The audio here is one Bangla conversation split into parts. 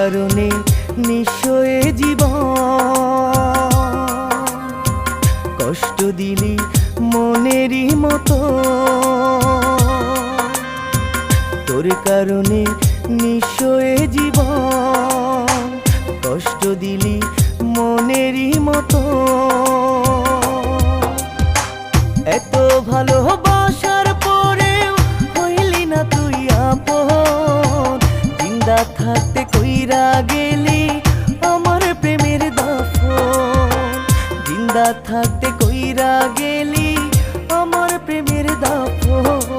কারণে নিঃস্বয়ে জীবন, কষ্ট দিলি মনেরই মতো। তোর কারণে নিঃস্বয়ে জীবন, কষ্ট দিলি মনেরই মতো। এত ভালোবাসার পরেও হইলি না তুই আপন, জিন্দা থাকতে কইরা গেলি আমার প্রেমের দাফন, জিন্দা থাকতে কইরা গেলি আমার প্রেমের দাফন।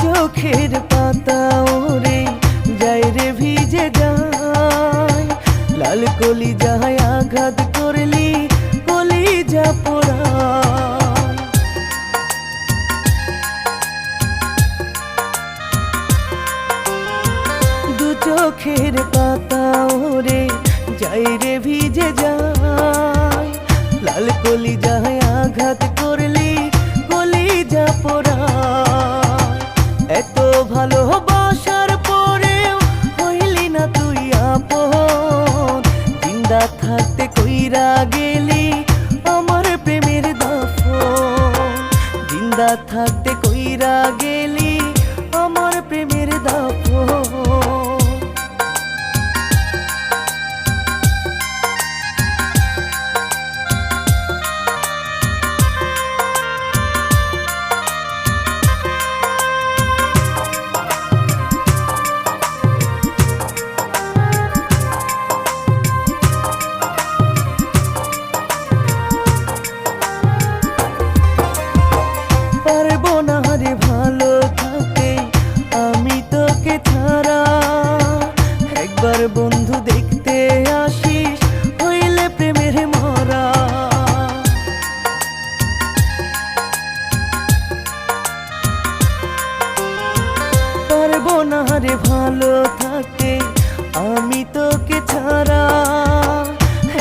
চোখের পাতা ওরে যায় রে ভিজে যায়, লাল কলি যায় আঘাত করলি কলিজা পোড়ায়। দু চোখের পাতা ওরে যায় রে ভিজে যায়, লাল কলি যায় আঘাত করলি কলিজা পোড়ায়। এত ভালোবাসার পরেও হইলি না তুই আপন, জিন্দা থাকতে কইরা গেলি আমার প্রেমের দাফন, জিন্দা থাকতে কইরা গেলি আমার প্রেমের দাফন। পারবো না রে ভালো থাকতে আমি তোকে ছাড়া, একবার বন্ধু দেখতে আসিস হইলে প্রেমের মরা। পারবো না রে ভালো থাকতে আমি তোকে ছাড়া,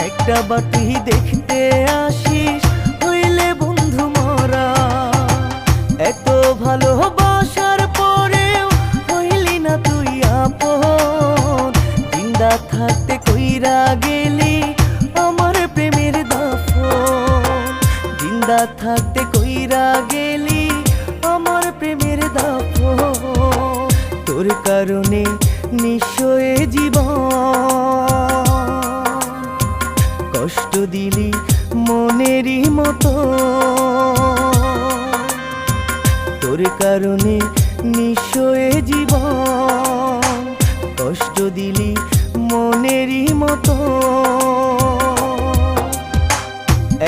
একটা বাটি দেখতে আসিস হইলে বন্ধু মরা। এত ভালোবাসার পরেও হইলি না তুই আপন, জিন্দা থাকতে কইরা গেলি আমার প্রেমের দাফন, জিন্দা থাকতে কইরা গেলি আমার প্রেমের দাফন। তোর কারণে নিঃস্বয়ে জীবন, কষ্ট দিলি মনেরই মতো। তোর কারণে নিঃস্বয়ে জীবন, কষ্ট দিলি মনেরই মতো।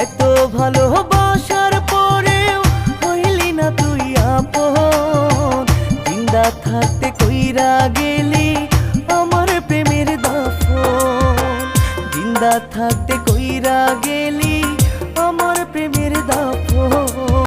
এত ভালোবাসার পরেও হইলি না তুই আপন, জিন্দা থাকতে কইরা গেলি আমার প্রেমের দাফন, জিন্দা থাকতে কইরা গেলি আমার প্রেমের দাফন।